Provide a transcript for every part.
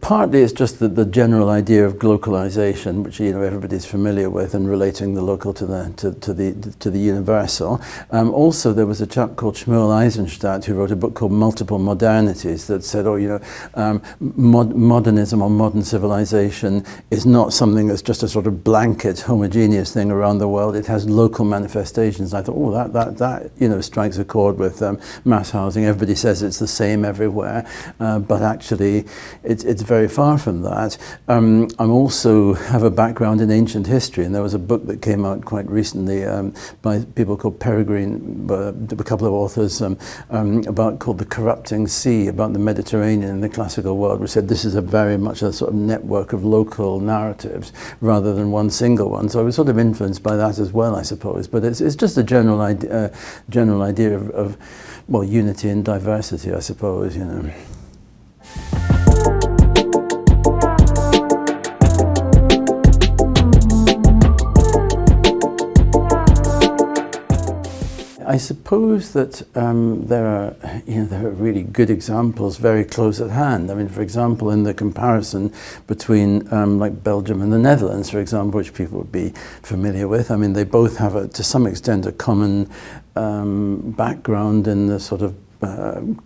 partly it's just the general idea of glocalization, which everybody's familiar with, and relating the local to the universal. Also, there was a chap called Shmuel Eisenstadt who wrote a book called Multiple Modernities that said, modernism or modern civilization is not something that's just a sort of blanket homogeneous thing around the world. It has local manifestations. I thought, that strikes a chord with mass housing. Everybody says it's the same everywhere, but actually it's very far from that. I also have a background in ancient history, and there was a book that came out quite recently by people called Peregrine, a couple of authors, called The Corrupting Sea, about the Mediterranean in the classical world, which said this is very much a sort of network of local narratives rather than one single one. So I was sort of influenced by that as well, I suppose. But it's just a general idea of unity and diversity, I suppose, I suppose that there are really good examples very close at hand. I mean, for example, in the comparison between like Belgium and the Netherlands, for example, which people would be familiar with. I mean, they both have, to some extent, a common background in the sort of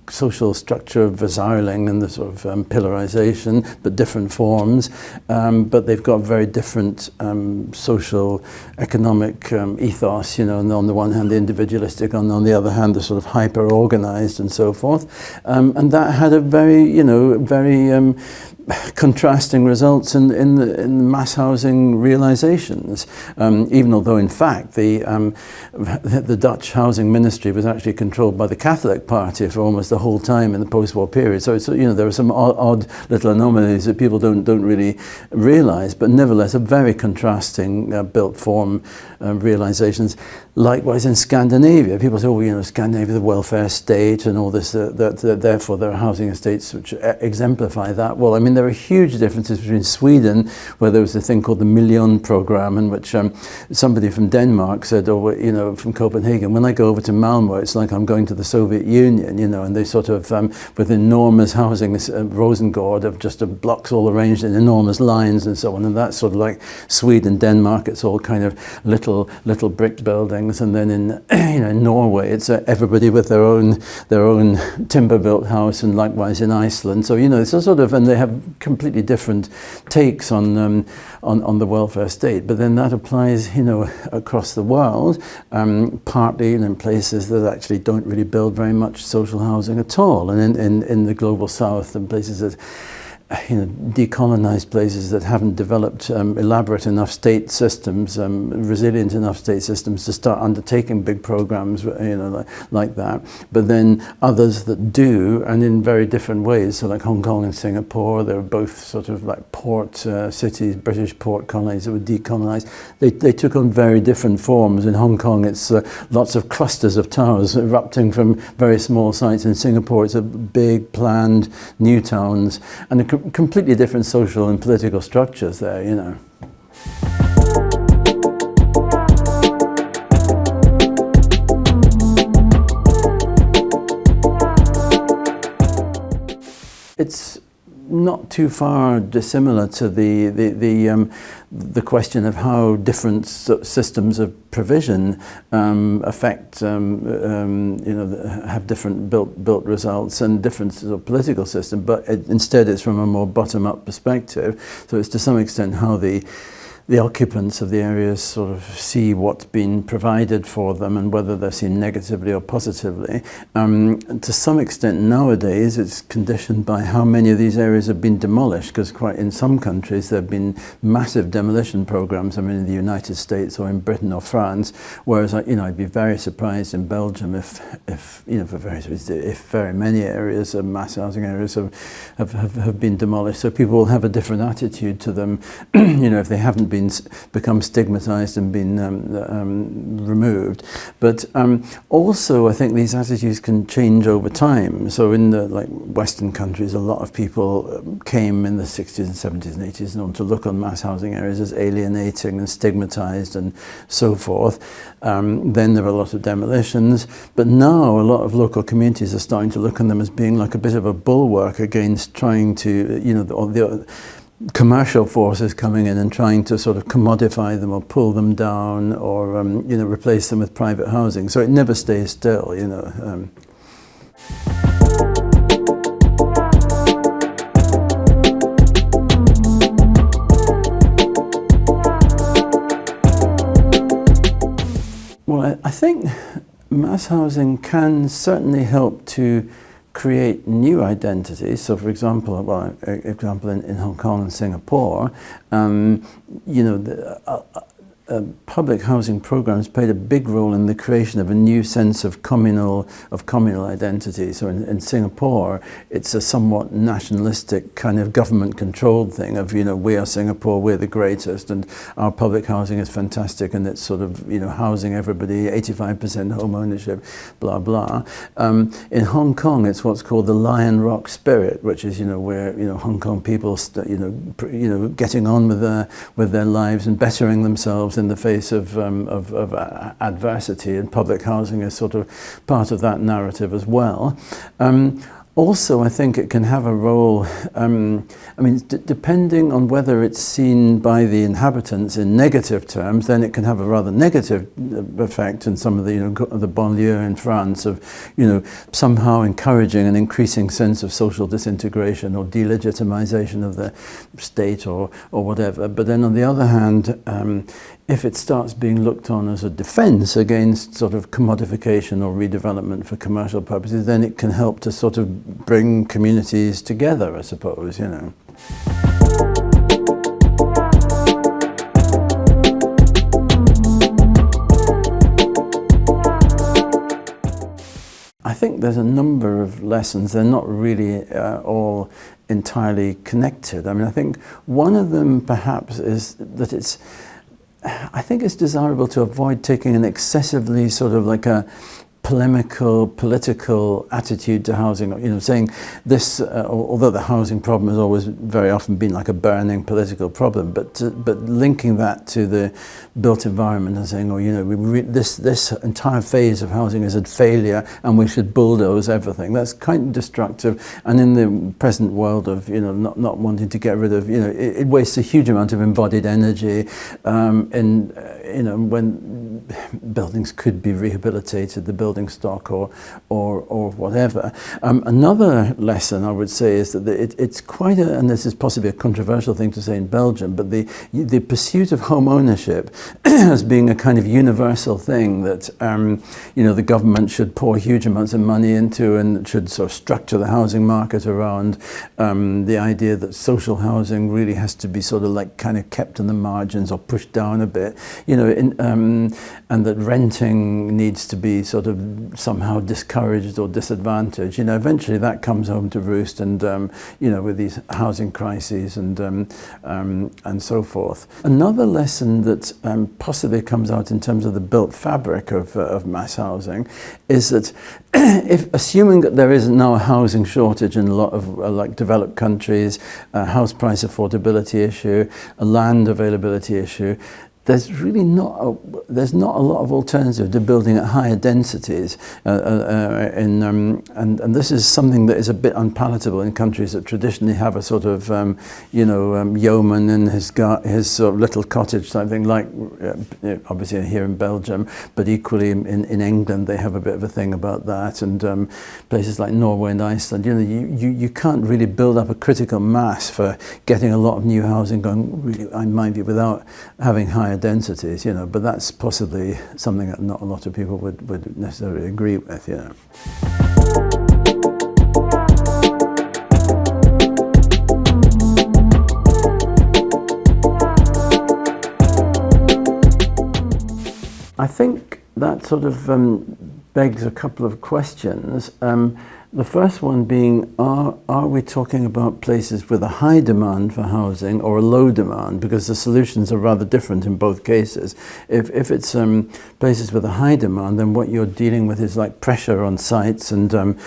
social structure of verzuiling and the sort of pillarization, but different forms. But they've got very different social, economic ethos, and on the one hand the individualistic, and on the other hand the sort of hyper-organized and so forth. And that had a very, very contrasting results in the mass housing realizations. Even although in fact the Dutch housing ministry was actually controlled by the Catholic Party for almost the whole time in the post-war period. So there are some odd little anomalies that people don't really realize, but nevertheless a very contrasting built form realizations. Likewise in Scandinavia, people say, Scandinavia, the welfare state and all this, therefore there are housing estates which exemplify that. Well, I mean, there are huge differences between Sweden, where there was a thing called the Million program, in which somebody from Denmark said, from Copenhagen, when I go over to Malmö, it's like I'm going to the Soviet Union, and they sort of, with enormous housing, this Rosengård of just blocks all arranged in enormous lines and so on, and that's sort of like Sweden, Denmark, it's all kind of little brick buildings. And then in Norway, it's everybody with their own timber-built house, and likewise in Iceland. So it's a sort of, and they have completely different takes on the welfare state. But then that applies, across the world, partly in places that actually don't really build very much social housing at all, and in the global south, and places that, decolonized places that haven't developed elaborate enough state systems, resilient enough state systems to start undertaking big programs, like that. But then others that do, and in very different ways. So like Hong Kong and Singapore, they're both sort of like port cities, British port colonies that were decolonized. They took on very different forms. In Hong Kong, it's lots of clusters of towers erupting from very small sites. In Singapore, it's a big planned new towns, and completely different social and political structures there, It's not too far dissimilar to the question of how different systems of provision affect, have different built results and different sort of political system, but instead it's from a more bottom-up perspective. So it's to some extent how the occupants of the areas sort of see what's been provided for them and whether they're seen negatively or positively. To some extent nowadays it's conditioned by how many of these areas have been demolished, because quite in some countries there have been massive demolition programs, I mean in the United States or in Britain or France, whereas I'd be very surprised in Belgium if for various reasons, if very many areas of mass housing areas have been demolished. So people will have a different attitude to them, if they haven't become stigmatized and been removed. But also, I think these attitudes can change over time. So in the Western countries, a lot of people came in the 60s and 70s and 80s and on to look on mass housing areas as alienating and stigmatized and so forth. Then there were a lot of demolitions, but now a lot of local communities are starting to look on them as being like a bit of a bulwark against trying to, the commercial forces coming in and trying to sort of commodify them or pull them down or, replace them with private housing. So it never stays still, Well, I think mass housing can certainly help to create new identities. So, for example, in Hong Kong and Singapore, public housing programs played a big role in the creation of a new sense of communal identity. So in Singapore, it's a somewhat nationalistic kind of government-controlled thing of, we are Singapore, we're the greatest, and our public housing is fantastic, and it's sort of, housing everybody, 85% home ownership, blah, blah. In Hong Kong, it's what's called the Lion Rock spirit, which is, where, Hong Kong people, getting on with their lives and bettering themselves in the face of adversity, and public housing is sort of part of that narrative as well. Also, I think it can have a role, depending on whether it's seen by the inhabitants in negative terms, then it can have a rather negative effect in some of the, the banlieue in France of, somehow encouraging an increasing sense of social disintegration or delegitimization of the state or whatever. But then on the other hand, if it starts being looked on as a defense against sort of commodification or redevelopment for commercial purposes, then it can help to sort of bring communities together, I suppose, I think there's a number of lessons. They're not really all entirely connected. I think one of them perhaps is that I think it's desirable to avoid taking an excessively sort of like a political attitude to housing, saying this, although the housing problem has always very often been like a burning political problem, but linking that to the built environment and saying, this entire phase of housing is a failure and we should bulldoze everything. That's kind of destructive, and in the present world of not wanting to get rid of, it wastes a huge amount of embodied energy, when buildings could be rehabilitated, the building stock or whatever. As lesson I would say is that it's quite and this is possibly a controversial thing to say in Belgium, but the pursuit of home ownership as being a kind of universal thing that the government should pour huge amounts of money into and should sort of structure the housing market around the idea that social housing really has to be sort of like kind of kept on the margins or pushed down a bit, and that renting needs to be sort of somehow discouraged or disadvantaged. Eventually that comes home to roost, and with these housing crises and so forth. Another lesson that possibly comes out in terms of the built fabric of mass housing is that assuming that there is now a housing shortage in a lot of developed countries, a house price affordability issue, a land availability issue, there's really not a lot of alternative to building at higher densities, and this is something that is a bit unpalatable in countries that traditionally have a sort of yeoman in his sort of little cottage type thing, like obviously here in Belgium, but equally in England they have a bit of a thing about that, and places like Norway and Iceland. You can't really build up a critical mass for getting a lot of new housing going, really, in my view, without having higher densities, but that's possibly something that not a lot of people would necessarily agree with, I think that sort of begs a couple of questions. The first one being, are we talking about places with a high demand for housing or a low demand? Because the solutions are rather different in both cases. If it's places with a high demand, then what you're dealing with is like pressure on sites, and the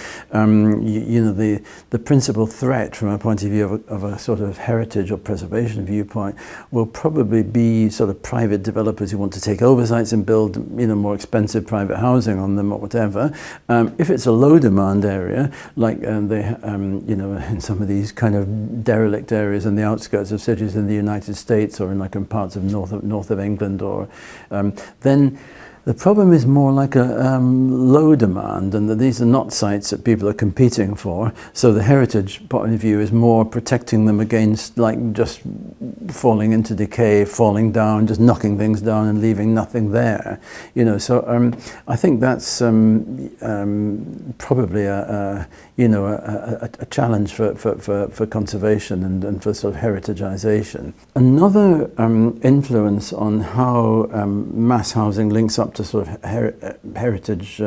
principal threat from a point of view of a sort of heritage or preservation viewpoint will probably be sort of private developers who want to take over sites and build more expensive private housing on them or whatever. If it's a low demand area, like in some of these kind of derelict areas in the outskirts of cities in the United States, or in parts of north of England, or then the problem is more like a low demand, and that these are not sites that people are competing for. So the heritage point of view is more protecting them against like just falling into decay, falling down, just knocking things down and leaving nothing there. So I think that's probably a challenge for conservation and for sort of heritageization. Another influence on how mass housing links up to sort of heritage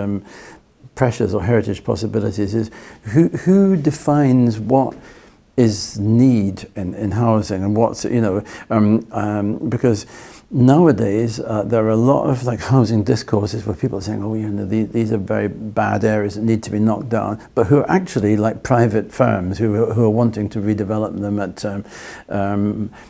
pressures or heritage possibilities is who defines what is need in housing, and what's because nowadays there are a lot of like housing discourses where people are saying, these are very bad areas that need to be knocked down, but who are actually like private firms who are wanting to redevelop them at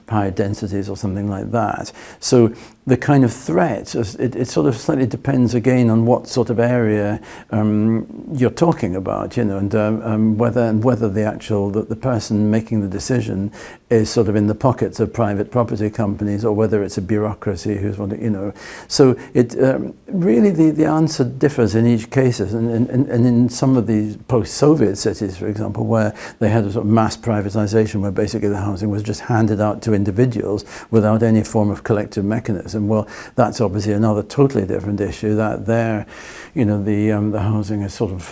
higher densities or something like that. So the kind of threat, it sort of slightly depends again on what sort of area you're talking about, and whether the person making the decision is sort of in the pockets of private property companies, or whether it's a bureaucracy who's wanting, So it really the answer differs in each case, and in some of these post-Soviet cities, for example, where they had a sort of mass privatization, where basically the housing was just handed out to individuals without any form of collective mechanism. Well, that's obviously another totally different issue. That there, the housing is sort of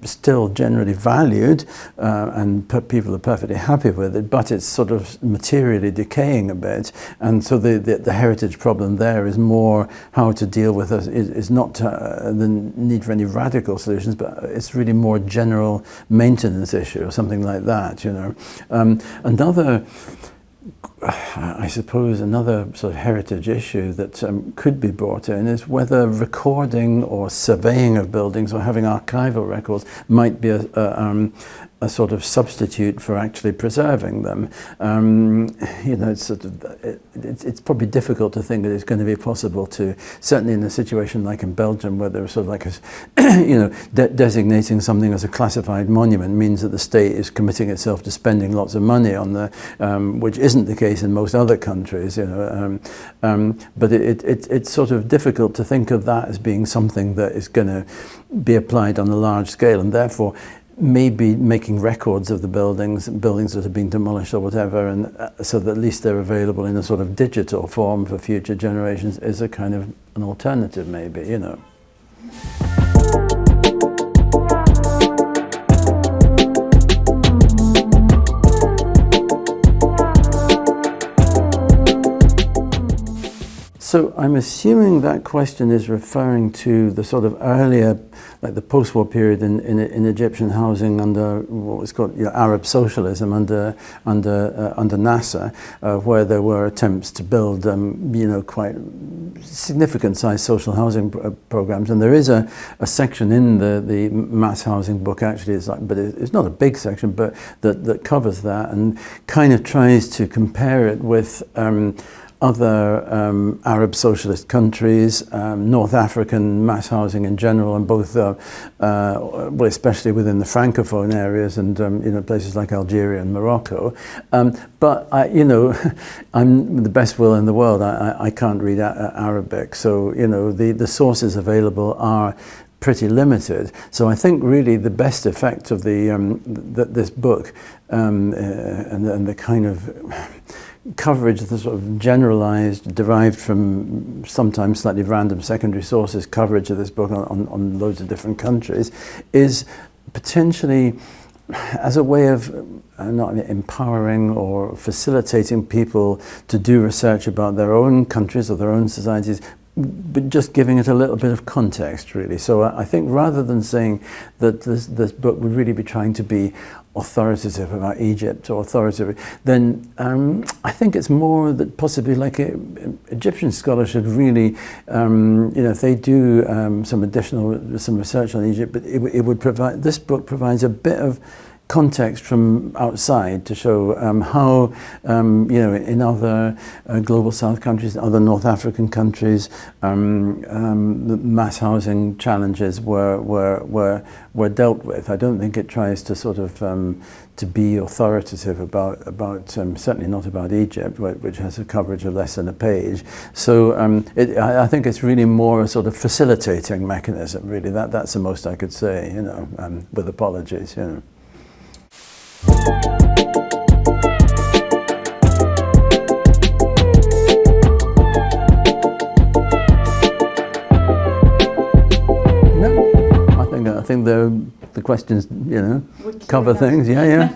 still generally valued, and people are perfectly happy with it, but it's sort of materially decaying a bit. And so the heritage problem there is more how to deal with it. Is not the need for any radical solutions, but it's really more general maintenance issue or something like that. I suppose another sort of heritage issue that could be brought in is whether recording or surveying of buildings or having archival records might be a sort of substitute for actually preserving them. It's probably difficult to think that it's going to be possible to, certainly in a situation like in Belgium, where there's sort of like designating something as a classified monument means that the state is committing itself to spending lots of money on which isn't the case in most other countries. But it's sort of difficult to think of that as being something that is going to be applied on a large scale, and therefore maybe making records of the buildings that have been demolished or whatever, and so that at least they're available in a sort of digital form for future generations is a kind of an alternative, maybe. So I'm assuming that question is referring to the sort of earlier, like the post-war period in Egyptian housing under what was called Arab socialism under Nasser, where there were attempts to build quite significant sized social housing programs. And there is a section in the mass housing book, actually, but it's not a big section, but that covers that and kind of tries to compare it with other Arab socialist countries, North African mass housing in general, and both, well, especially within the Francophone areas and places like Algeria and Morocco. But I'm the best will in the world. I can't read Arabic, so the sources available are pretty limited. So I think really the best effect of this book and the kind of coverage, the sort of generalized, derived from sometimes slightly random secondary sources coverage of this book on loads of different countries, is potentially as a way of not empowering or facilitating people to do research about their own countries or their own societies, but just giving it a little bit of context, really. So I think rather than saying that this book would really be trying to be authoritative about Egypt or authoritative, then I think it's more that possibly like Egyptian scholars should really, if they do some research on Egypt, but it would provide, this book provides a bit of context from outside to show how, in other global South countries, other North African countries, the mass housing challenges were dealt with. I don't think it tries to sort of to be authoritative about certainly not about Egypt, which has a coverage of less than a page. So I think it's really more a sort of facilitating mechanism. Really, that's the most I could say. With apologies. No, I think the questions, cover things. Yeah.